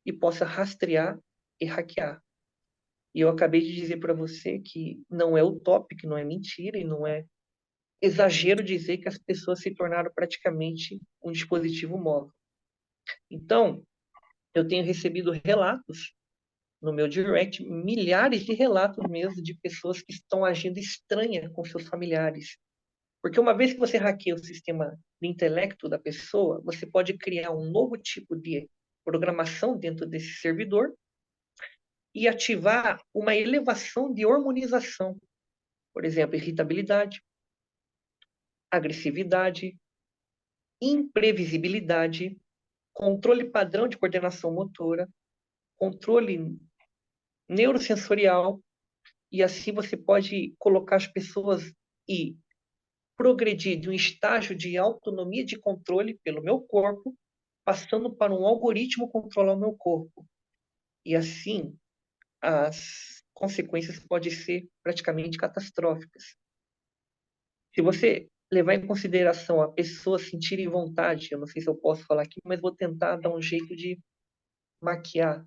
[SPEAKER 3] e possa rastrear e hackear. E eu acabei de dizer para você que não é utópico, não é mentira e não é exagero dizer que as pessoas se tornaram praticamente um dispositivo móvel. Então, eu tenho recebido relatos no meu direct, milhares de relatos mesmo de pessoas que estão agindo estranha com seus familiares. Porque uma vez que você hackeia o sistema de intelecto da pessoa, você pode criar um novo tipo de programação dentro desse servidor e ativar uma elevação de hormonização. Por exemplo, irritabilidade, agressividade, imprevisibilidade, controle padrão de coordenação motora, controle neurosensorial, e assim você pode colocar as pessoas e progredir de um estágio de autonomia de controle pelo meu corpo, passando para um algoritmo controlar o meu corpo. E assim, as consequências podem ser praticamente catastróficas. Se você levar em consideração a pessoa sentir vontade, eu não sei se eu posso falar aqui, mas vou tentar dar um jeito de maquiar,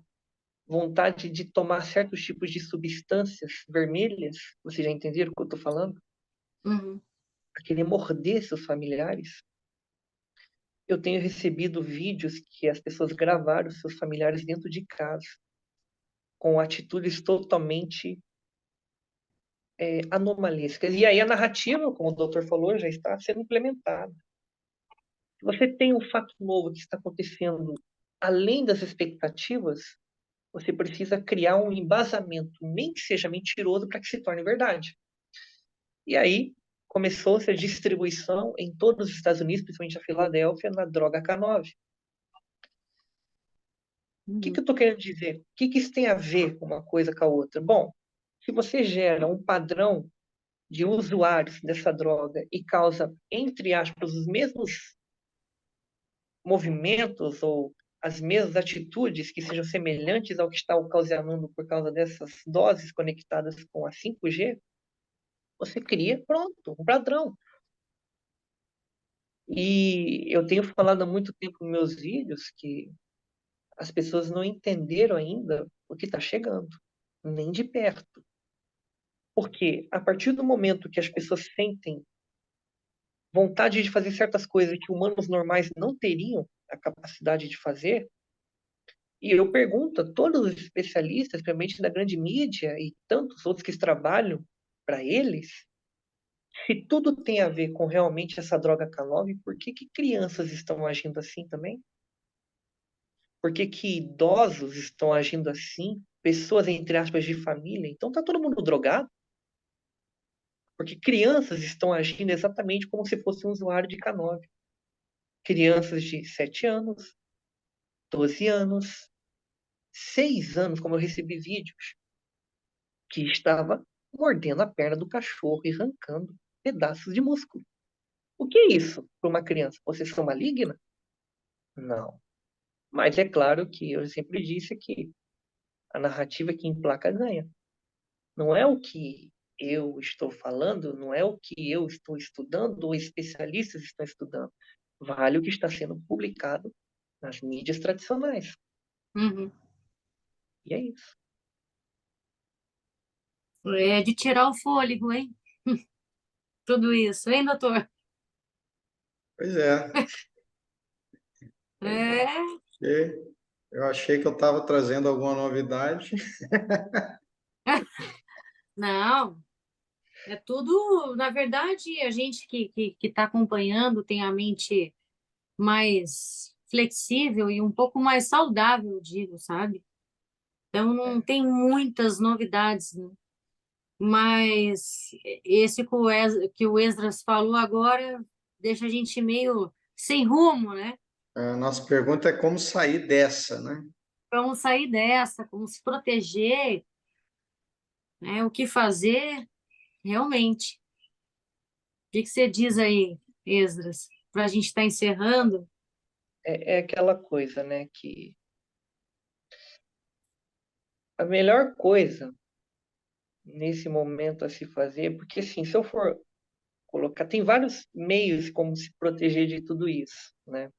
[SPEAKER 3] vontade de tomar certos tipos de substâncias vermelhas, vocês já entenderam o que eu estou falando?
[SPEAKER 1] Uhum.
[SPEAKER 3] A querer morder seus familiares. Eu tenho recebido vídeos que as pessoas gravaram seus familiares dentro de casa, com atitudes totalmente anomalescas. E aí a narrativa, como o doutor falou, já está sendo implementada. Se você tem um fato novo que está acontecendo além das expectativas, você precisa criar um embasamento, nem que seja mentiroso, para que se torne verdade. E aí começou-se a distribuição em todos os Estados Unidos, principalmente a Filadélfia, na droga K9. O que eu estou querendo dizer? O que isso tem a ver uma coisa com a outra? Bom, se você gera um padrão de usuários dessa droga e causa, entre aspas, os mesmos movimentos ou as mesmas atitudes que sejam semelhantes ao que está ocasionando por causa dessas doses conectadas com a 5G, você cria, pronto, um padrão. E eu tenho falado há muito tempo nos meus vídeos que as pessoas não entenderam ainda o que está chegando, nem de perto. Porque a partir do momento que as pessoas sentem vontade de fazer certas coisas que humanos normais não teriam a capacidade de fazer, e eu pergunto a todos os especialistas, principalmente da grande mídia e tantos outros que trabalham para eles, se tudo tem a ver com realmente essa droga K9, por que crianças estão agindo assim também? Por que idosos estão agindo assim? Pessoas, entre aspas, de família. Então tá todo mundo drogado? Porque crianças estão agindo exatamente como se fosse um usuário de K9. Crianças de 7 anos, 12 anos, 6 anos, como eu recebi vídeos, que estava mordendo a perna do cachorro e arrancando pedaços de músculo. O que é isso para uma criança? Possessão maligna? Não. Mas é claro que eu sempre disse que a narrativa que emplaca ganha. Não é o que eu estou falando, não é o que eu estou estudando ou especialistas estão estudando. Vale o que está sendo publicado nas mídias tradicionais.
[SPEAKER 1] Uhum.
[SPEAKER 3] E é isso.
[SPEAKER 1] É de tirar o fôlego, hein? Tudo isso, hein, doutor?
[SPEAKER 2] Pois é.
[SPEAKER 1] É,
[SPEAKER 2] Eu achei que eu estava trazendo alguma novidade.
[SPEAKER 1] não, é tudo, na verdade, a gente que está acompanhando tem a mente mais flexível e um pouco mais saudável, eu digo, sabe? Então, não tem muitas novidades, né? Mas esse que o Esdras falou agora deixa a gente meio sem rumo, né?
[SPEAKER 2] A nossa pergunta é como sair dessa, né?
[SPEAKER 1] Como sair dessa, como se proteger, né? O que fazer realmente. O que que você diz aí, Esdras, para a gente estar encerrando?
[SPEAKER 3] É aquela coisa, né, que a melhor coisa nesse momento a se fazer, porque assim, se eu for colocar, tem vários meios como se proteger de tudo isso, né?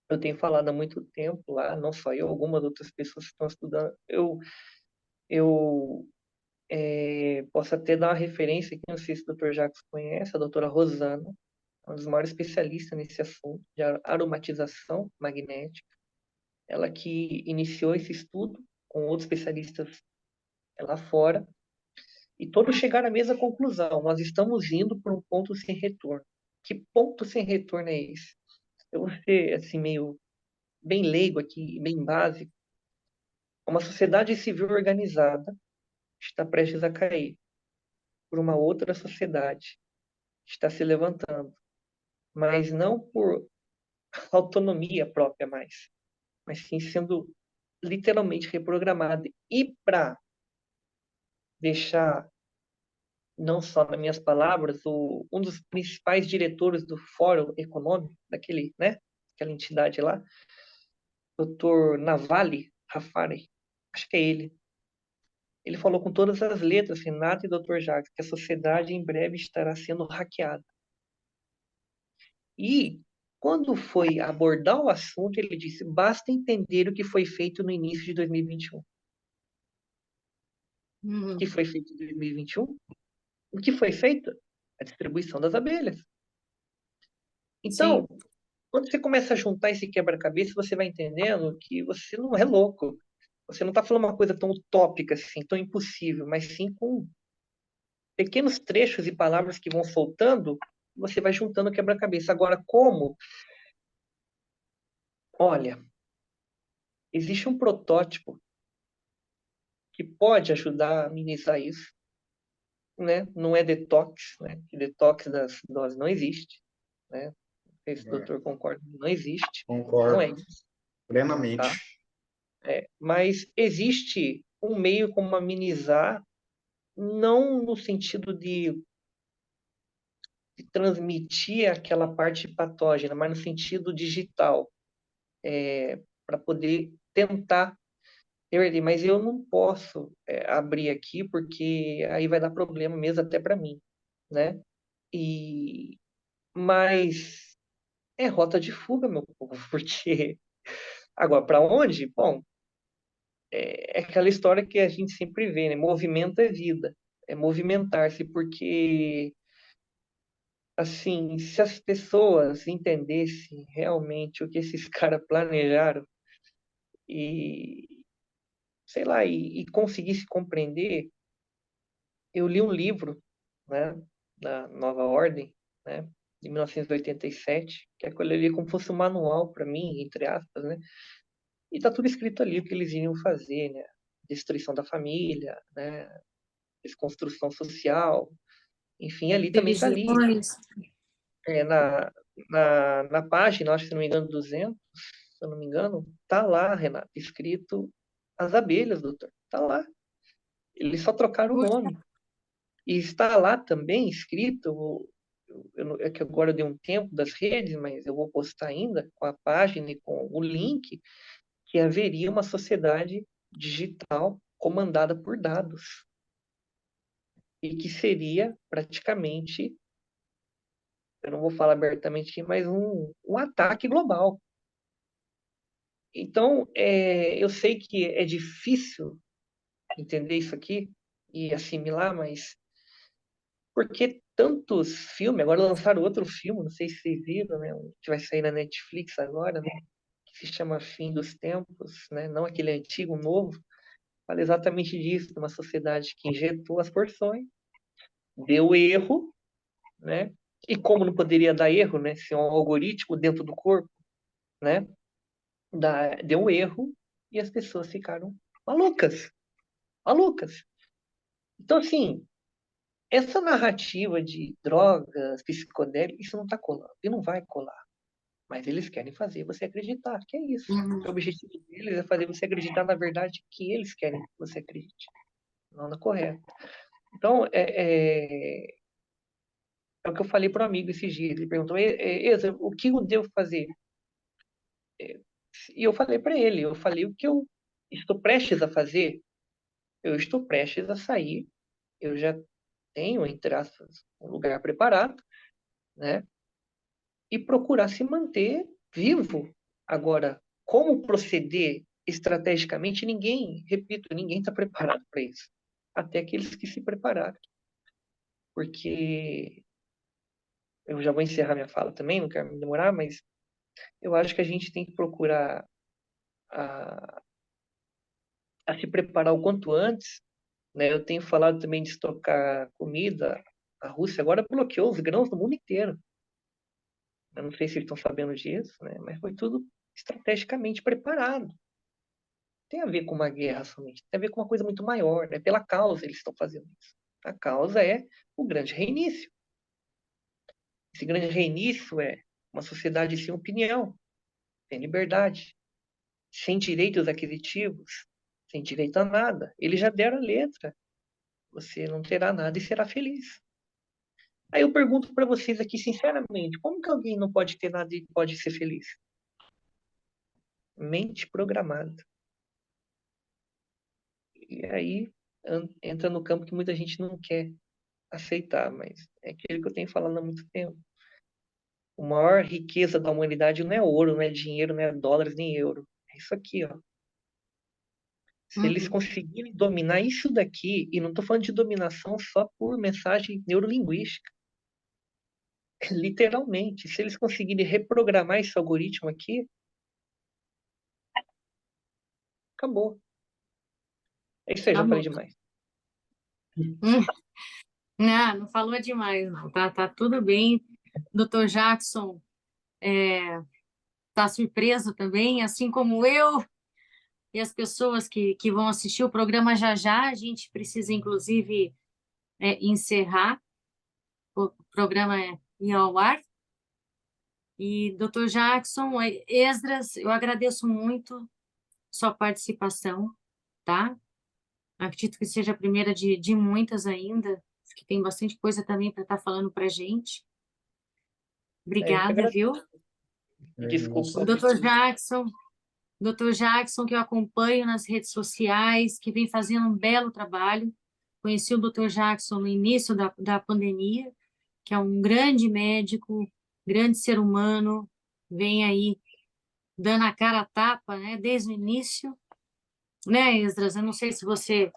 [SPEAKER 3] Eu tenho falado há muito tempo lá, não só eu, algumas outras pessoas que estão estudando. Eu posso até dar uma referência aqui, não sei se o Dr. Jacques conhece, a doutora Rosana, uma dos maiores especialistas nesse assunto de aromatização magnética. Ela que iniciou esse estudo com outros especialistas lá fora, e todos chegaram à mesma conclusão: nós estamos indo para um ponto sem retorno. Que ponto sem retorno é esse? Eu vou ser assim, meio bem leigo aqui, bem básico. Uma sociedade civil organizada está prestes a cair por uma outra sociedade que está se levantando, mas não por autonomia própria mais, mas sim sendo literalmente reprogramada. E para deixar, não só nas minhas palavras, um dos principais diretores do Fórum Econômico, daquele, né, aquela entidade lá, Dr. Navalny Rafari, acho que é ele. Ele falou com todas as letras, Renato e Dr. Jacques, que a sociedade em breve estará sendo hackeada. E, quando foi abordar o assunto, ele disse: basta entender o que foi feito no início de 2021. O que
[SPEAKER 1] Uhum.
[SPEAKER 3] foi feito em 2021? O que foi feito? A distribuição das abelhas. Então,
[SPEAKER 1] Sim,
[SPEAKER 3] quando você começa a juntar esse quebra-cabeça, você vai entendendo que você não é louco. Você não está falando uma coisa tão utópica assim, tão impossível, mas sim com pequenos trechos e palavras que vão soltando, você vai juntando o quebra-cabeça. Agora, como? Olha, existe um protótipo que pode ajudar a minimizar isso, né? Não é detox, né? Que detox das doses não existe, né? Não sei se o
[SPEAKER 2] É,
[SPEAKER 3] doutor concorda, não existe, não é
[SPEAKER 2] concordo
[SPEAKER 3] isso,
[SPEAKER 2] plenamente.
[SPEAKER 3] tá? Mas existe um meio como amenizar, não no sentido de transmitir aquela parte patógena, mas no sentido digital, para poder tentar reverter. Mas eu não posso abrir aqui, porque aí vai dar problema mesmo até para mim, né? E, mas é rota de fuga, meu povo, porque agora para onde? Bom, é aquela história que a gente sempre vê, né? Movimento é vida, é movimentar-se, porque assim, se as pessoas entendessem realmente o que esses caras planejaram e, sei lá, e conseguisse compreender, eu li um livro, né, da Nova Ordem, né, de 1987, que é aquilo ali como fosse um manual para mim, entre aspas, né, e tá tudo escrito ali o que eles iriam fazer, né, destruição da família, né, desconstrução social, enfim, ali também tá ali,
[SPEAKER 1] religiões.
[SPEAKER 3] na página, acho que se não me engano, 200, se eu não me engano, tá lá, Renato, escrito as abelhas, doutor, tá lá. Eles só trocaram o
[SPEAKER 1] Puxa,
[SPEAKER 3] nome. E está lá também escrito, é que agora deu um tempo das redes, mas eu vou postar ainda com a página e com o link, que haveria uma sociedade digital comandada por dados. E que seria praticamente, eu não vou falar abertamente aqui, mas um ataque global. Então, eu sei que é difícil entender isso aqui e assimilar, mas por que tantos filmes? Agora lançaram outro filme, não sei se vocês viram, né? Que vai sair na Netflix agora, né? Que se chama Fim dos Tempos, né? Não aquele antigo, um novo. Fala exatamente disso, de uma sociedade que injetou as porções, deu erro, né? E como não poderia dar erro, né? Se é um algoritmo dentro do corpo, né? Deu erro e as pessoas ficaram Malucas, malucas. Então, assim, essa narrativa de drogas, psicodélicos, isso não está colando e não vai colar. Mas eles querem fazer você acreditar, que é isso. O objetivo deles é fazer você acreditar na verdade que eles querem que você acredite, não na correta. Então, é o que eu falei para o amigo esses dias. Ele perguntou, Eza, o que eu devo fazer? E eu falei para ele, o que eu estou prestes a fazer, eu estou prestes a sair, eu já tenho, entre aspas, um lugar preparado, né? E procurar se manter vivo. Agora, como proceder estrategicamente, repito, ninguém está preparado para isso. Até aqueles que se prepararam. Porque eu já vou encerrar minha fala também, não quero me demorar, mas eu acho que a gente tem que procurar a, a se preparar o quanto antes, né? Eu tenho falado também de estocar comida. A Rússia agora bloqueou os grãos do mundo inteiro. Eu não sei se eles estão sabendo disso, né? Mas foi tudo estrategicamente preparado. Tem a ver com uma guerra somente, tem a ver com uma coisa muito maior, né? Pela causa eles estão fazendo isso. A causa é o grande reinício. Esse grande reinício é uma sociedade sem opinião, sem liberdade, sem direitos aquisitivos, sem direito a nada. Eles já deram a letra. Você não terá nada e será feliz. Aí eu pergunto para vocês aqui, sinceramente, como que alguém não pode ter nada e pode ser feliz? Mente programada. E aí entra no campo que muita gente não quer aceitar, mas é aquilo que eu tenho falado há muito tempo. A maior riqueza da humanidade não é ouro, não é dinheiro, não é dólares, nem euro. É isso aqui, ó. Se eles conseguirem dominar isso daqui, e não estou falando de dominação só por mensagem neurolinguística, literalmente, se eles conseguirem reprogramar esse algoritmo aqui, acabou. É isso aí, já falei
[SPEAKER 1] Amor.
[SPEAKER 3] demais.
[SPEAKER 1] Não, não falou demais, não. Tá tudo bem. Doutor Jackson tá surpreso também, assim como eu e as pessoas que vão assistir o programa já já. A gente precisa, inclusive, encerrar. O programa ir ao ar. E, doutor Jackson, Esdras, eu agradeço muito sua participação, tá? Acredito que seja a primeira de muitas ainda, que tem bastante coisa também para estar falando para a gente.
[SPEAKER 3] Eu que
[SPEAKER 1] Obrigada,
[SPEAKER 3] agradeço.
[SPEAKER 1] viu?
[SPEAKER 3] Desculpa.
[SPEAKER 1] O doutor Jackson, que eu acompanho nas redes sociais, que vem fazendo um belo trabalho. Conheci o doutor Jackson no início da pandemia, que é um grande médico, grande ser humano, vem aí dando a cara a tapa, né, desde o início, né, Esdras? Eu não sei se você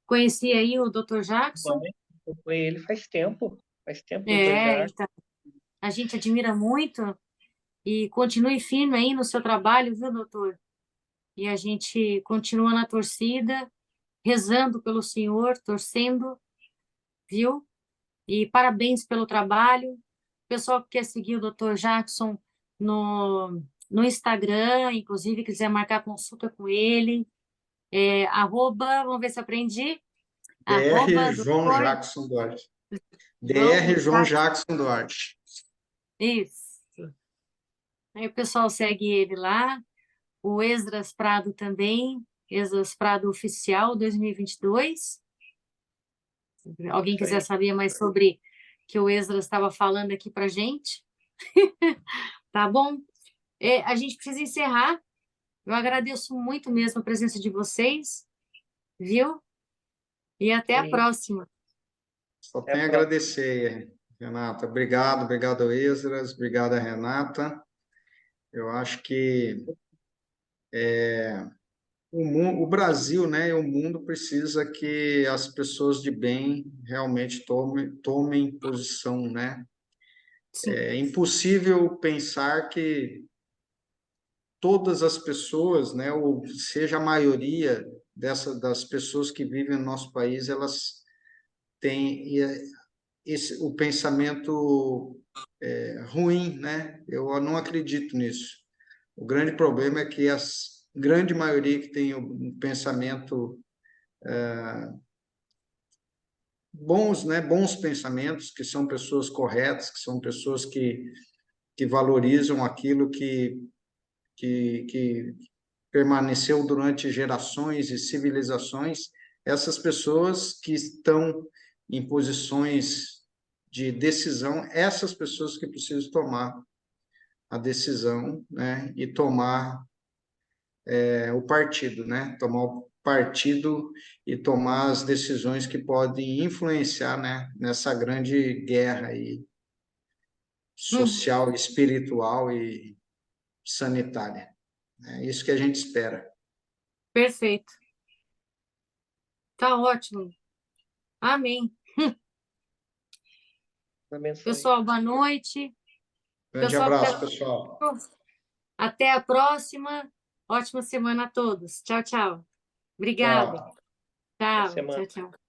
[SPEAKER 1] conhecia aí o doutor Jackson.
[SPEAKER 3] Foi ele faz tempo, doutor Jackson.
[SPEAKER 1] Então, a gente admira muito e continue firme aí no seu trabalho, viu, doutor? E a gente continua na torcida, rezando pelo senhor, torcendo, viu? E parabéns pelo trabalho. O pessoal que quer seguir o doutor Jackson no Instagram, inclusive quiser marcar consulta com ele, vamos ver se eu aprendi,
[SPEAKER 2] DR João
[SPEAKER 1] doutor
[SPEAKER 2] Jackson Duarte.
[SPEAKER 1] João
[SPEAKER 2] DR João Jackson Duarte.
[SPEAKER 1] Isso. Aí o pessoal segue ele lá, o Esdras Prado também, Esdras Prado Oficial 2022. Se alguém quiser saber mais sobre o que o Esdras estava falando aqui para gente, tá bom? A gente precisa encerrar. Eu agradeço muito mesmo a presença de vocês, viu? E até a próxima.
[SPEAKER 2] Só tenho a agradecer, Renata. Obrigado, Esdras, obrigado, Renata. Eu acho que o Brasil, né, e o mundo precisa que as pessoas de bem realmente tomem posição, né?
[SPEAKER 1] Sim.
[SPEAKER 2] É impossível pensar que todas as pessoas, né, ou seja, a maioria das pessoas que vivem no nosso país, elas têm o pensamento ruim, né? Eu não acredito nisso. O grande problema é que grande maioria que tem um pensamento bons, né? Bons pensamentos, que são pessoas corretas, que são pessoas que valorizam aquilo que permaneceu durante gerações e civilizações. Essas pessoas que estão em posições de decisão, essas pessoas que precisam tomar a decisão, né? E tomar o partido, né? Tomar o partido e tomar as decisões que podem influenciar, né? Nessa grande guerra aí, social, espiritual e sanitária. É isso que a gente espera.
[SPEAKER 1] Perfeito. Tá ótimo. Amém.
[SPEAKER 3] Abençoe.
[SPEAKER 1] Pessoal, boa noite.
[SPEAKER 2] Grande
[SPEAKER 1] Pessoal que
[SPEAKER 2] abraço,
[SPEAKER 1] tá...
[SPEAKER 2] pessoal.
[SPEAKER 1] Até a próxima. Ótima semana a todos. Tchau, tchau. Obrigada.
[SPEAKER 2] Tchau.
[SPEAKER 3] Boa
[SPEAKER 1] Tchau,
[SPEAKER 3] semana.
[SPEAKER 1] tchau, tchau.